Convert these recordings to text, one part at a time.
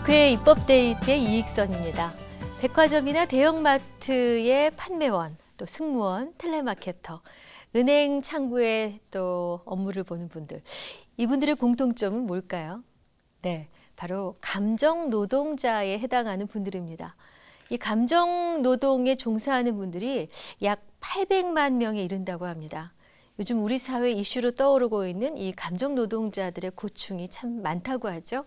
국회 입법데이트의 이익선입니다. 백화점이나 대형마트의 판매원, 또 승무원, 텔레마케터, 은행 창구에 또 업무를 보는 분들. 이분들의 공통점은 뭘까요? 네, 바로 감정노동자에 해당하는 분들입니다. 이 감정노동에 종사하는 분들이 약 800만 명에 이른다고 합니다. 요즘 우리 사회 이슈로 떠오르고 있는 이 감정노동자들의 고충이 참 많다고 하죠.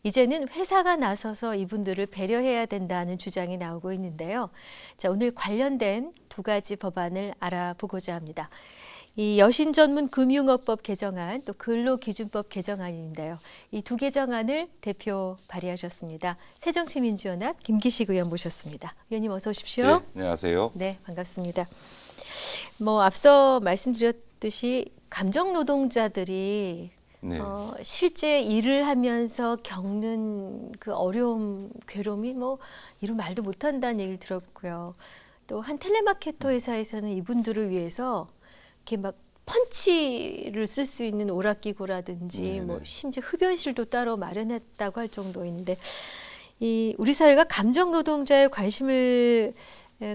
이제는 회사가 나서서 이분들을 배려해야 된다는 주장이 나오고 있는데요. 자, 오늘 관련된 두 가지 법안을 알아보고자 합니다. 이 여신 전문 금융업법 개정안, 또 근로기준법 개정안인데요. 이 두 개정안을 대표 발의하셨습니다. 새정치민주연합 김기식 의원 모셨습니다. 의원님 어서 오십시오. 네, 안녕하세요. 네, 반갑습니다. 앞서 말씀드렸듯이 감정노동자들이 네. 실제 일을 하면서 겪는 그 어려움, 괴로움이 이루 말도 못한다는 얘기를 들었고요. 또 한 텔레마케터 회사에서는 이분들을 위해서 이렇게 막 펀치를 쓸 수 있는 오락기구라든지 네네. 심지어 흡연실도 따로 마련했다고 할 정도인데 이 우리 사회가 감정노동자의 관심을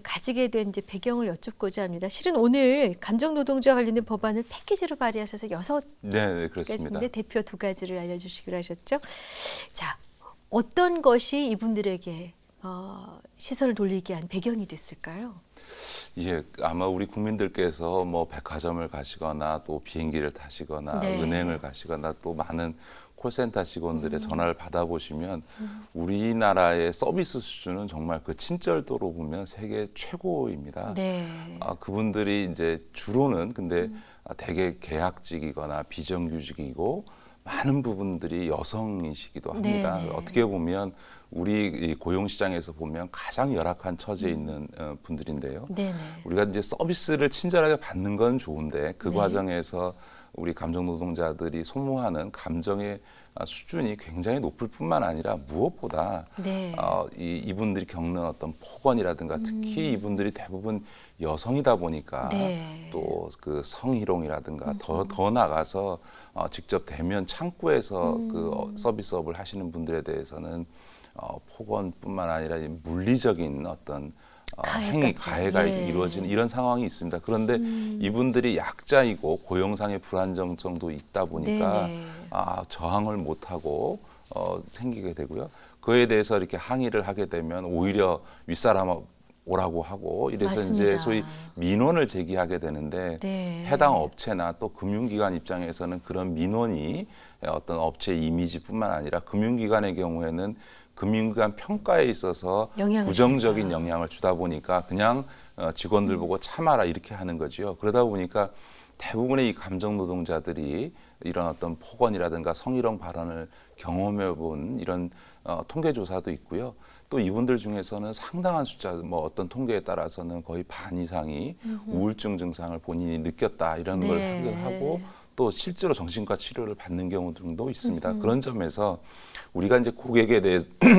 가지게 된 이제 배경을 여쭙고자 합니다. 실은 오늘 감정노동자와 관련된 법안을 패키지로 발의하셔서 6가지인데 네, 그렇습니다. 대표 2가지를 알려주시기로 하셨죠. 자, 어떤 것이 이분들에게 시선을 돌리게 한 배경이 됐을까요? 예, 아마 우리 국민들께서 뭐 백화점을 가시거나 또 비행기를 타시거나 네. 은행을 가시거나 또 많은 콜센터 직원들의 전화를 받아보시면 우리나라의 서비스 수준은 정말 그 친절도로 보면 세계 최고입니다. 네. 그분들이 이제 주로는 근데 대개 계약직이거나 비정규직이고 많은 부분들이 여성이시기도 합니다. 네네. 어떻게 보면 우리 이 고용시장에서 보면 가장 열악한 처지에 있는 분들인데요. 네네. 우리가 이제 서비스를 친절하게 받는 건 좋은데 그 네. 과정에서 우리 감정노동자들이 소모하는 감정의 수준이 굉장히 높을 뿐만 아니라 무엇보다 네. 이분들이 겪는 어떤 폭언이라든가 특히 이분들이 대부분 여성이다 보니까 네. 또 그 성희롱이라든가 더 나가서 직접 대면 창구에서 그 서비스업을 하시는 분들에 대해서는 폭언뿐만 아니라 이 물리적인 어떤 가해가 예. 이루어지는 이런 상황이 있습니다. 그런데 이분들이 약자이고 고용상의 불안정성도 있다 보니까 네네. 저항을 못하고 생기게 되고요. 그에 대해서 이렇게 항의를 하게 되면 오히려 윗사람 오라고 하고 이래서 맞습니다. 이제 소위 민원을 제기하게 되는데 네. 해당 업체나 또 금융기관 입장에서는 그런 민원이 어떤 업체의 이미지뿐만 아니라 금융기관의 경우에는 금융기관 평가에 있어서 영향을 부정적인 줍니다. 영향을 주다 보니까 그냥 직원들 보고 참아라 이렇게 하는 거지요. 그러다 보니까 대부분의 이 감정노동자들이 이런 어떤 폭언이라든가 성희롱 발언을 경험해 본 이런 통계 조사도 있고요. 또 이분들 중에서는 상당한 숫자, 뭐 어떤 통계에 따라서는 거의 반 이상이 우울증 증상을 본인이 느꼈다 이런 걸 네. 하고 또 실제로 정신과 치료를 받는 경우 등도 있습니다. 그런 점에서 우리가 이제 고객에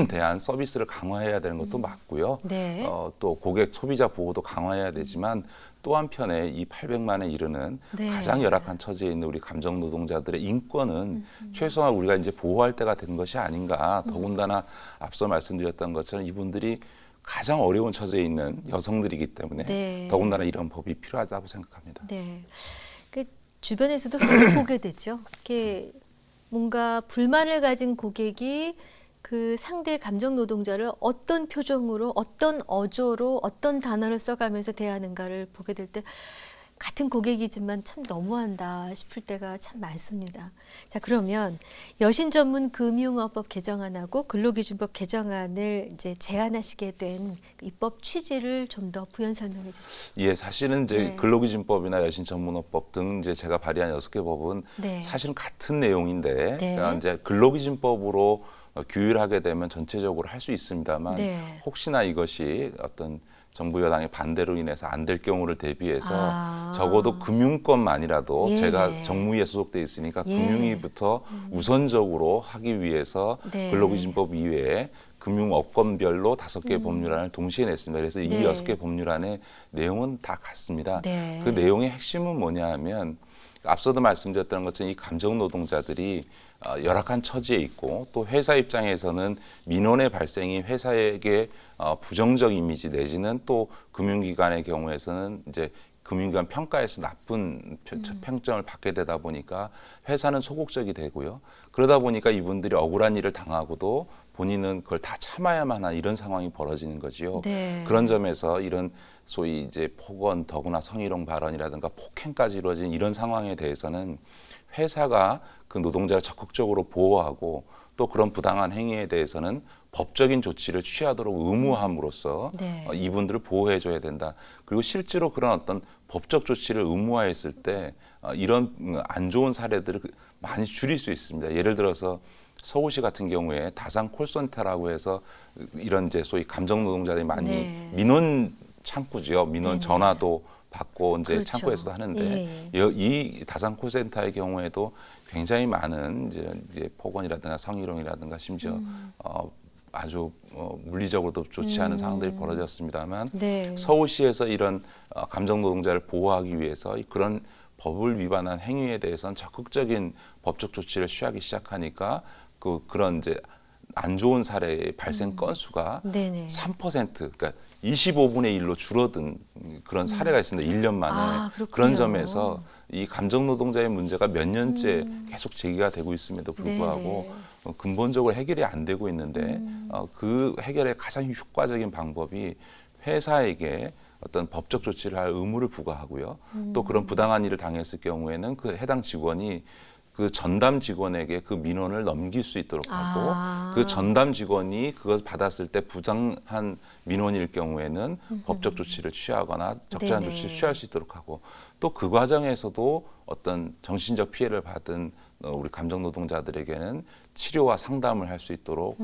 대한 서비스를 강화해야 되는 것도 맞고요. 네. 또 고객 소비자 보호도 강화해야 되지만 또 한편에 이 800만에 이르는 네. 가장 열악한 처지에 있는 우리 감정노동자들의 인권은 최소한 우리가 이제 보호할 때가 된 것이 아닌가. 더군다나 앞서 말씀드렸던 것처럼 이분들이 가장 어려운 처지에 있는 여성들이기 때문에 네. 더군다나 이런 법이 필요하다고 생각합니다. 네. 그 주변에서도 흔히 보게 되죠. 이렇게 뭔가 불만을 가진 고객이 그 상대 감정 노동자를 어떤 표정으로, 어떤 어조로, 어떤 단어를 써가면서 대하는가를 보게 될 때 같은 고객이지만 참 너무한다 싶을 때가 참 많습니다. 자, 그러면 여신 전문 금융업법 개정안하고 근로기준법 개정안을 이제 제안하시게 된 입법 취지를 좀 더 부연 설명해 주십시오. 예, 사실은 이제 네. 근로기준법이나 여신전문업법 등 이제 제가 발의한 6개 법은 네. 사실은 같은 내용인데 네. 이제 근로기준법으로 규율하게 되면 전체적으로 할 수 있습니다만 네. 혹시나 이것이 어떤 정부 여당의 반대로 인해서 안 될 경우를 대비해서 적어도 금융권만이라도 예. 제가 정무위에 소속돼 있으니까 예. 금융위부터 우선적으로 하기 위해서 네. 근로기준법 이외에 금융업권별로 5개 법률안을 동시에 냈습니다. 그래서 이 네. 6개 법률안의 내용은 다 같습니다. 네. 그 내용의 핵심은 뭐냐 하면 앞서도 말씀드렸던 것처럼 이 감정 노동자들이 열악한 처지에 있고 또 회사 입장에서는 민원의 발생이 회사에게 부정적 이미지 내지는 또 금융기관의 경우에서는 이제 금융기관 평가에서 나쁜 평점을 받게 되다 보니까 회사는 소극적이 되고요. 그러다 보니까 이분들이 억울한 일을 당하고도 본인은 그걸 다 참아야만 하는 이런 상황이 벌어지는 거지요. 네. 그런 점에서 이런 소위 이제 폭언, 더구나 성희롱 발언이라든가 폭행까지 이루어진 이런 상황에 대해서는 회사가 그 노동자를 적극적으로 보호하고 또 그런 부당한 행위에 대해서는 법적인 조치를 취하도록 의무함으로써 네. 이분들을 보호해줘야 된다. 그리고 실제로 그런 어떤 법적 조치를 의무화했을 때 이런 안 좋은 사례들을 많이 줄일 수 있습니다. 예를 들어서 서울시 같은 경우에 다산 콜센터라고 해서 이런 이제 소위 감정 노동자들이 많이 네. 민원 창구지요. 민원 네네. 전화도 받고 이제 그렇죠. 창구에서도 하는데 이 다산 콜센터의 경우에도 굉장히 많은 이제 폭언이라든가 성희롱이라든가 심지어 아주 물리적으로도 좋지 않은 상황들이 벌어졌습니다만 네. 서울시에서 이런 감정 노동자를 보호하기 위해서 그런 법을 위반한 행위에 대해서는 적극적인 법적 조치를 취하기 시작하니까 그런 이제 안 좋은 사례의 발생 건수가 네네. 3% 그러니까 25분의 1로 줄어든 그런 사례가 있습니다. 1년 만에. 아, 그렇군요. 그런 점에서 이 감정 노동자의 문제가 몇 년째 계속 제기가 되고 있음에도 불구하고 네네. 근본적으로 해결이 안 되고 있는데 그 해결의 가장 효과적인 방법이 회사에게 어떤 법적 조치를 할 의무를 부과하고요. 또 그런 부당한 일을 당했을 경우에는 그 해당 직원이 그 전담 직원에게 그 민원을 넘길 수 있도록 하고 그 전담 직원이 그걸 받았을 때 부당한 민원일 경우에는 법적 조치를 취하거나 적절한 네네. 조치를 취할 수 있도록 하고 또 그 과정에서도 어떤 정신적 피해를 받은 우리 감정 노동자들에게는 치료와 상담을 할 수 있도록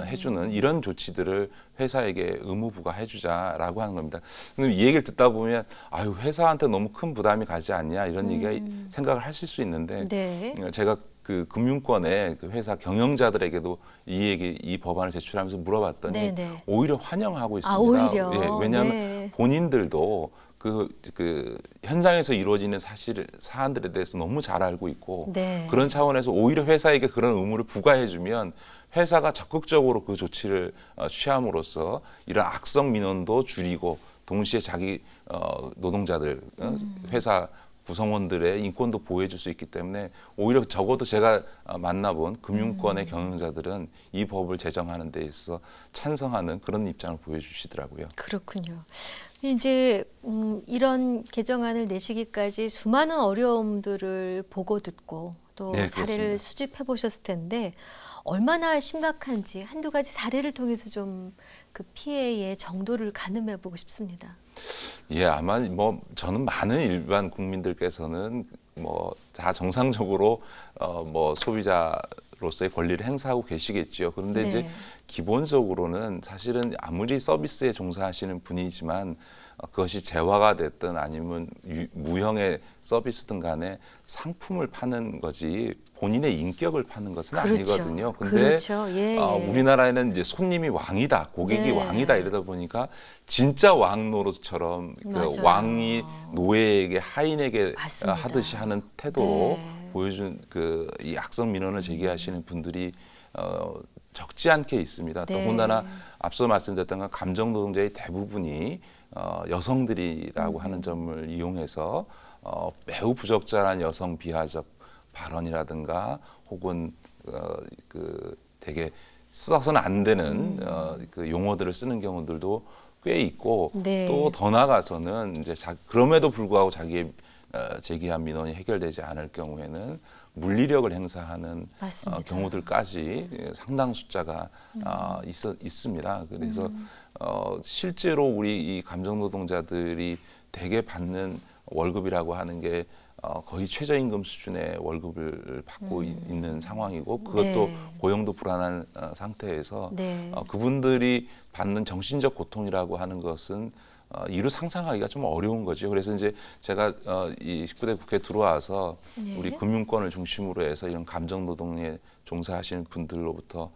해주는 이런 조치들을 회사에게 의무 부과해주자라고 하는 겁니다. 근데 이 얘기를 듣다 보면 아유 회사한테 너무 큰 부담이 가지 않냐 이런 얘기가 생각을 하실 수 있는데 네. 제가 그 금융권의 그 회사 경영자들에게도 이 법안을 제출하면서 물어봤더니 네네. 오히려 환영하고 있습니다. 오히려. 예, 왜냐하면 네. 본인들도 그 현장에서 이루어지는 사안들에 대해서 너무 잘 알고 있고 네. 그런 차원에서 오히려 회사에게 그런 의무를 부과해주면 회사가 적극적으로 그 조치를 취함으로써 이런 악성 민원도 줄이고 동시에 자기 노동자들 회사 구성원들의 인권도 보호해줄 수 있기 때문에 오히려 적어도 제가 만나본 금융권의 경영자들은 이 법을 제정하는 데 있어서 찬성하는 그런 입장을 보여주시더라고요. 그렇군요. 이제 이런 개정안을 내시기까지 수많은 어려움들을 보고 듣고 또 네, 사례를 그렇습니다. 수집해 보셨을 텐데 얼마나 심각한지 한두 가지 사례를 통해서 좀 그 피해의 정도를 가늠해 보고 싶습니다. 예, 아마 뭐 저는 많은 일반 국민들께서는 뭐 다 정상적으로 뭐 소비자로서의 권리를 행사하고 계시겠지요. 그런데 이제 네. 기본적으로는 사실은 아무리 서비스에 종사하시는 분이지만 그것이 재화가 됐든 아니면 무형의 서비스든 간에 상품을 파는 거지 본인의 인격을 파는 것은 그렇죠. 아니거든요. 근데 그렇죠. 예. 우리나라에는 이제 손님이 왕이다, 고객이 네. 왕이다 이러다 보니까 진짜 왕 노릇처럼 그 맞아요. 왕이 노예에게 하인에게 맞습니다. 하듯이 하는 태도로 네. 보여준 그 이 악성 민원을 제기하시는 분들이 적지 않게 있습니다. 네. 더군다나 앞서 말씀드렸던 건 감정 노동자의 대부분이 여성들이라고 하는 점을 이용해서 매우 부적절한 여성 비하적 발언이라든가 혹은 그 되게 써서는 안 되는 그 용어들을 쓰는 경우들도 꽤 있고 네. 또 더 나아가서는 이제 그럼에도 불구하고 자기의 제기한 민원이 해결되지 않을 경우에는 물리력을 행사하는 맞습니다. 경우들까지 상당 숫자가 있습니다. 그래서 실제로 우리 이 감정 노동자들이 대개 받는 월급이라고 하는 게 거의 최저임금 수준의 월급을 받고 있는 상황이고 그것도 네. 고용도 불안한 상태에서 네. 그분들이 받는 정신적 고통이라고 하는 것은 이루 상상하기가 좀 어려운 거죠. 그래서 이제 제가 이 19대 국회에 들어와서 네. 우리 금융권을 중심으로 해서 이런 감정 노동에 종사하시는 분들로부터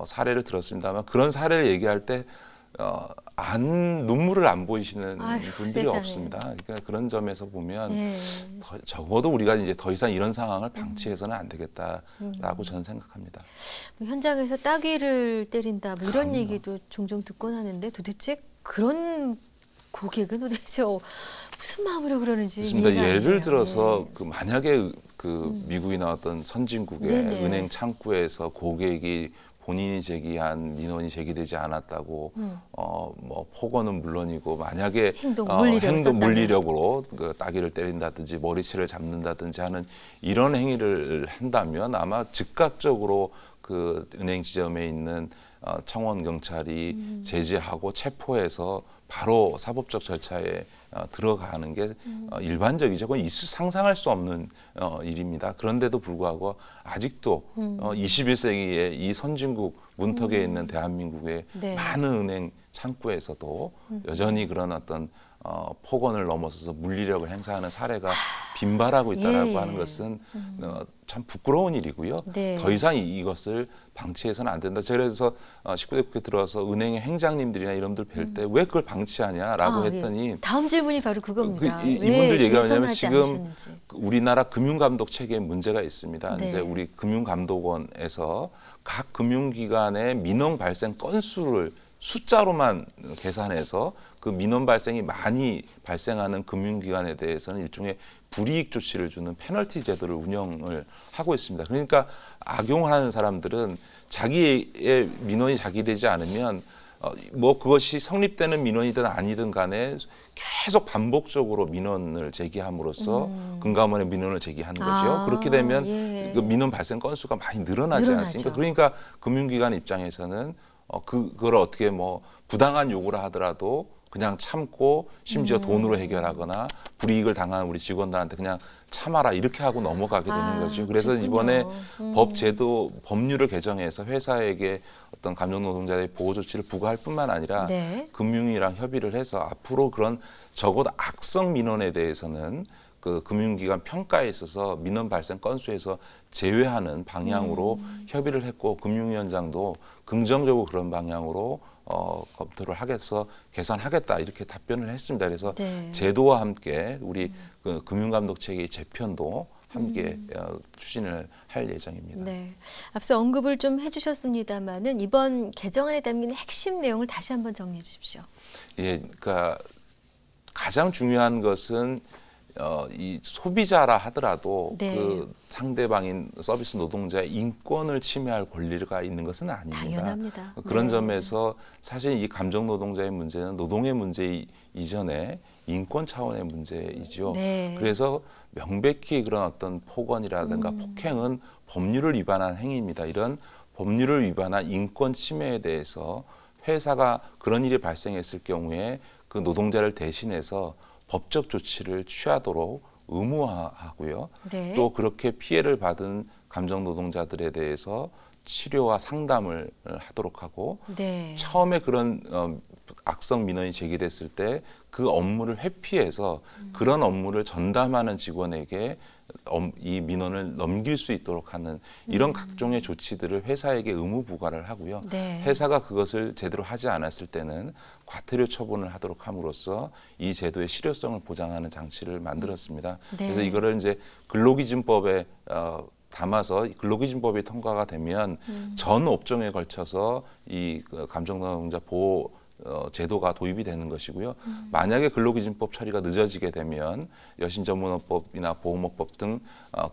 사례를 들었습니다만 그런 사례를 얘기할 때 눈물을 안 보이시는 아휴, 분들이 세상에. 없습니다. 그러니까 그런 점에서 보면 예. 적어도 우리가 이제 더 이상 이런 상황을 방치해서는 안 되겠다라고 저는 생각합니다. 뭐 현장에서 따귀를 때린다 뭐 이런 그럼요. 얘기도 종종 듣곤 하는데 도대체 그런 고객은 도대체 무슨 마음으로 그러는지 그렇습니다. 이해가 안 예를 돼요. 들어서 예. 그 만약에 그 미국이나 어떤 선진국의 네네. 은행 창구에서 고객이 본인이 제기한 민원이 제기되지 않았다고 뭐 폭언은 물론이고 만약에 행동 물리력으로 그 따귀를 때린다든지 머리채를 잡는다든지 하는 이런 행위를 한다면 아마 즉각적으로 그 은행 지점에 있는 청원 경찰이 제지하고 체포해서 바로 사법적 절차에 들어가는 게 일반적이죠. 그건 상상할 수 없는 일입니다. 그런데도 불구하고 아직도 21세기의 이 선진국 문턱에 있는 대한민국의 네. 많은 은행 창구에서도 여전히 그런 어떤 폭언을 넘어서서 물리력을 행사하는 사례가 빈발하고 있다라고 예, 예. 하는 것은 참 부끄러운 일이고요. 네. 더 이상 이것을 방치해서는 안 된다. 그래서 19대 국회 들어와서 은행의 행장님들이나 이런들 뵐 때 왜 그걸 방치하냐라고 예. 했더니 다음 질문이 바로 그겁니다. 이분들 얘기하냐면 개선하지 지금 않으셨는지. 우리나라 금융감독 체계에 문제가 있습니다. 네. 이제 우리 금융감독원에서 각 금융기관의 민원 발생 건수를 숫자로만 계산해서 그 민원 발생이 많이 발생하는 금융기관에 대해서는 일종의 불이익 조치를 주는 페널티 제도를 운영을 하고 있습니다. 그러니까 악용을 하는 사람들은 자기의 민원이 자기되지 않으면 뭐 그것이 성립되는 민원이든 아니든 간에 계속 반복적으로 민원을 제기함으로써 금감원에 민원을 제기하는 거죠. 그렇게 되면 예. 그 민원 발생 건수가 많이 늘어나지 늘어나죠. 않습니까? 그러니까 금융기관 입장에서는 그걸 어떻게 뭐 부당한 요구를 하더라도 그냥 참고 심지어 돈으로 해결하거나 불이익을 당한 우리 직원들한테 그냥 참아라 이렇게 하고 넘어가게 되는 거죠. 그래서 그렇군요. 이번에 법률을 개정해서 회사에게 어떤 감정 노동자의 보호 조치를 부과할 뿐만 아니라 네. 금융이랑 협의를 해서 앞으로 그런 적어도 악성 민원에 대해서는 그 금융기관 평가에 있어서 민원 발생 건수에서 제외하는 방향으로 협의를 했고 금융위원장도 긍정적으로 그런 방향으로 검토를 하겠어 개선하겠다 이렇게 답변을 했습니다. 그래서 네. 제도와 함께 우리 그 금융감독 체계의 재편도 함께 추진을 할 예정입니다. 네. 앞서 언급을 좀 해주셨습니다만은 이번 개정안에 담긴 핵심 내용을 다시 한번 정리해 주십시오. 예, 그러니까 가장 중요한 것은 이 소비자라 하더라도 네. 그 상대방인 서비스 노동자의 인권을 침해할 권리가 있는 것은 아닙니다. 당연합니다. 그런 네. 점에서 사실 이 감정 노동자의 문제는 노동의 문제 이전에 인권 차원의 문제이죠. 네. 그래서 명백히 그런 어떤 폭언이라든가 폭행은 법률을 위반한 행위입니다. 이런 법률을 위반한 인권 침해에 대해서 회사가 그런 일이 발생했을 경우에 그 노동자를 대신해서 법적 조치를 취하도록 의무화하고요. 네. 또 그렇게 피해를 받은 감정 노동자들에 대해서 치료와 상담을 하도록 하고 네. 처음에 그런 악성 민원이 제기됐을 때 그 업무를 회피해서 그런 업무를 전담하는 직원에게 이 민원을 넘길 수 있도록 하는 이런 각종의 조치들을 회사에게 의무 부과를 하고요. 네. 회사가 그것을 제대로 하지 않았을 때는 과태료 처분을 하도록 함으로써 이 제도의 실효성을 보장하는 장치를 만들었습니다. 네. 그래서 이거를 이제 근로기준법에 담아서 근로기준법이 통과가 되면 전 업종에 걸쳐서 이 감정노동자 보호 제도가 도입이 되는 것이고요. 만약에 근로기준법 처리가 늦어지게 되면 여신전문업법이나 보험업법 등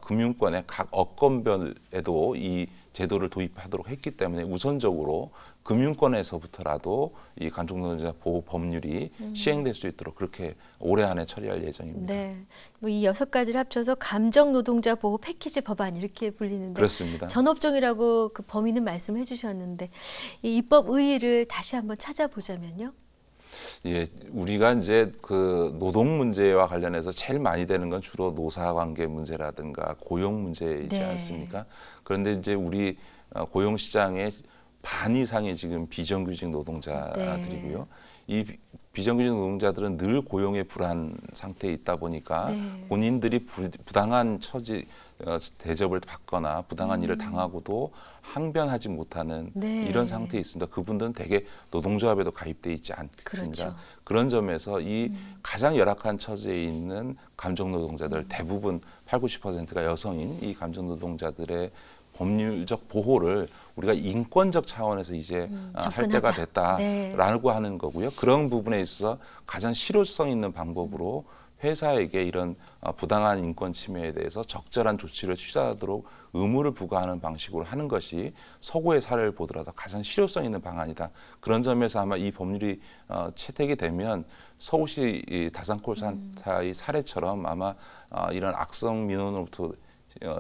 금융권의 각 업권별에도 이 제도를 도입하도록 했기 때문에 우선적으로 금융권에서부터라도 이 감정노동자 보호 법률이 시행될 수 있도록 그렇게 올해 안에 처리할 예정입니다. 네. 뭐 이 6가지를 합쳐서 감정 노동자 보호 패키지 법안 이렇게 불리는데 그렇습니다. 전업종이라고 그 범위는 말씀해 주셨는데 이 입법 의의를 다시 한번 찾아보자면요. 예, 우리가 이제 그 노동 문제와 관련해서 제일 많이 되는 건 주로 노사관계 문제라든가 고용 문제이지 네. 않습니까? 그런데 이제 우리 고용 시장의 반 이상이 지금 비정규직 노동자들이고요. 이 비정규직 노동자들은 늘 고용의 불안 상태에 있다 보니까 네. 본인들이 부당한 처지 대접을 받거나 부당한 일을 당하고도 항변하지 못하는 네. 이런 상태에 있습니다. 그분들은 대개 노동조합에도 가입돼 있지 않습니다. 그렇죠. 그런 점에서 이 가장 열악한 처지에 있는 감정 노동자들 대부분 80~90%가 여성인 이 감정 노동자들의 법률적 보호를 우리가 인권적 차원에서 이제 할 때가 접근하자. 됐다라고 하는 거고요. 그런 부분에 있어서 가장 실효성 있는 방법으로 회사에게 이런 부당한 인권 침해에 대해서 적절한 조치를 취하도록 의무를 부과하는 방식으로 하는 것이 서구의 사례를 보더라도 가장 실효성 있는 방안이다. 그런 점에서 아마 이 법률이 채택이 되면 서울시 이 다산콜센터의 사례처럼 아마 이런 악성 민원으로부터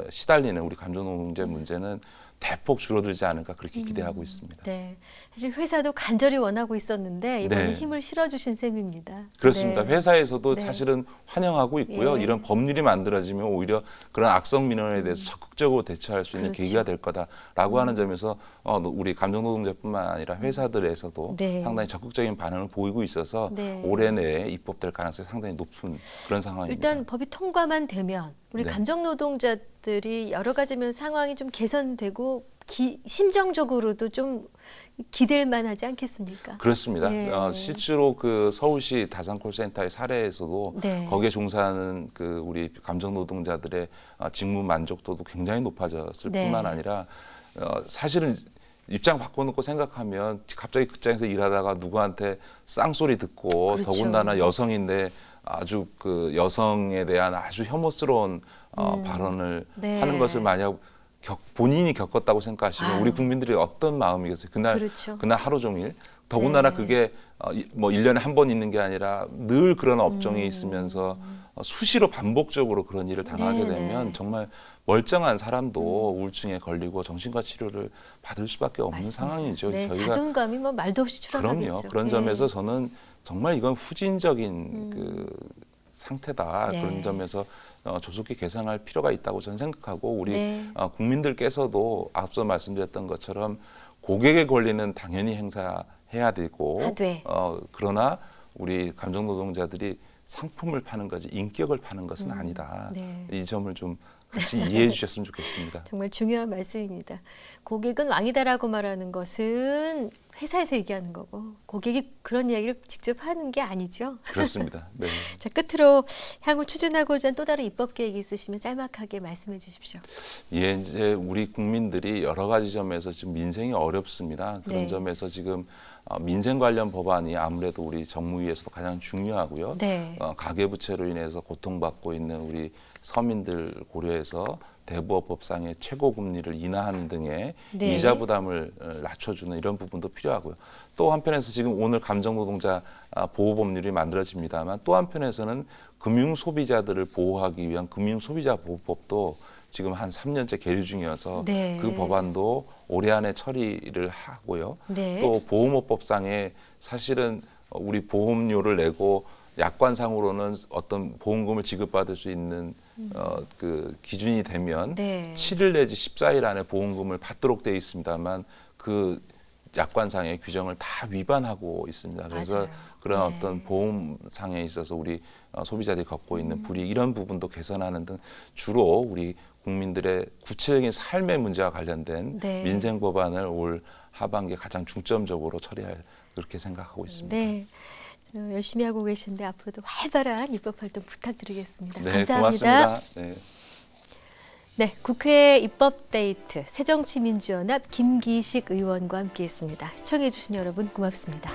시달리는 우리 감정노동자 문제는 대폭 줄어들지 않을까 그렇게 기대하고 있습니다. 네, 사실 회사도 간절히 원하고 있었는데 이번에 네. 힘을 실어주신 셈입니다. 그렇습니다. 네. 회사에서도 네. 사실은 환영하고 있고요. 예. 이런 법률이 만들어지면 오히려 그런 악성 민원에 대해서 적극적으로 대처할 수 있는 그렇죠. 계기가 될 거다라고 하는 점에서 우리 감정노동자뿐만 아니라 회사들에서도 네. 상당히 적극적인 반응을 보이고 있어서 네. 올해 내에 입법될 가능성이 상당히 높은 그런 상황입니다. 일단 법이 통과만 되면 우리 네. 감정 노동자들이 여러 가지 면 상황이 좀 개선되고 심정적으로도 좀 기댈 만하지 않겠습니까? 그렇습니다. 예. 실제로 그 서울시 다산콜센터의 사례에서도 네. 거기에 종사하는 그 우리 감정 노동자들의 직무 만족도도 굉장히 높아졌을 네. 뿐만 아니라 사실은 입장 바꿔놓고 생각하면 갑자기 극장에서 일하다가 누구한테 쌍소리 듣고 그렇죠. 더군다나 여성인데 아주 그 여성에 대한 아주 혐오스러운 발언을 네. 하는 것을 만약 본인이 겪었다고 생각하시면 아유. 우리 국민들이 어떤 마음이겠어요? 그렇죠. 그날 하루 종일. 더군다나 네. 그게 뭐 1년에 한 번 있는 게 아니라 늘 그런 업종에 있으면서 수시로 반복적으로 그런 일을 당하게 네, 되면 네. 정말 멀쩡한 사람도 우울증에 걸리고 정신과 치료를 받을 수밖에 없는 맞습니다. 상황이죠. 네, 저희가 자존감이 뭐 말도 없이 추락하겠죠. 그럼요. 그런 예. 점에서 저는 정말 이건 후진적인 그 상태다. 네. 그런 점에서 조속히 개선할 필요가 있다고 저는 생각하고 우리 네. 국민들께서도 앞서 말씀드렸던 것처럼 고객의 권리는 당연히 행사해야 되고 하되. 그러나 우리 감정노동자들이 상품을 파는 거지 인격을 파는 것은 아니다. 네. 이 점을 좀 같이 이해해 주셨으면 좋겠습니다. 정말 중요한 말씀입니다. 고객은 왕이다라고 말하는 것은 회사에서 얘기하는 거고 고객이 그런 이야기를 직접 하는 게 아니죠. 그렇습니다. 네. 자, 끝으로 향후 추진하고자 하는 또 다른 입법 계획이 있으시면 짤막하게 말씀해 주십시오. 예, 이제 우리 국민들이 여러 가지 점에서 지금 민생이 어렵습니다. 그런 네. 점에서 지금 민생 관련 법안이 아무래도 우리 정무위에서도 가장 중요하고요. 네. 가계부채로 인해서 고통받고 있는 우리 서민들 고려해서 대부업법상의 최고 금리를 인하하는 등의 네. 이자 부담을 낮춰주는 이런 부분도 필요하고요. 또 한편에서 지금 오늘 감정노동자 보호법률이 만들어집니다만 또 한편에서는 금융소비자들을 보호하기 위한 금융소비자보호법도 지금 한 3년째 계류 중이어서 네. 그 법안도 올해 안에 처리를 하고요. 네. 또 보험업법상에 사실은 우리 보험료를 내고 약관상으로는 어떤 보험금을 지급받을 수 있는 그 기준이 되면 네. 7일 내지 14일 안에 보험금을 받도록 되어 있습니다만 그 약관상의 규정을 다 위반하고 있습니다. 그래서 맞아요. 그런 네. 어떤 보험상에 있어서 우리 소비자들이 겪고 있는 불이익 이런 부분도 개선하는 등 주로 우리 국민들의 구체적인 삶의 문제와 관련된 네. 민생 법안을 올 하반기에 가장 중점적으로 처리할 그렇게 생각하고 있습니다. 네. 열심히 하고 계신데 앞으로도 활발한 입법 활동 부탁드리겠습니다. 네, 감사합니다. 고맙습니다. 네. 네, 국회 입법데이트 새정치민주연합 김기식 의원과 함께했습니다. 시청해주신 여러분 고맙습니다.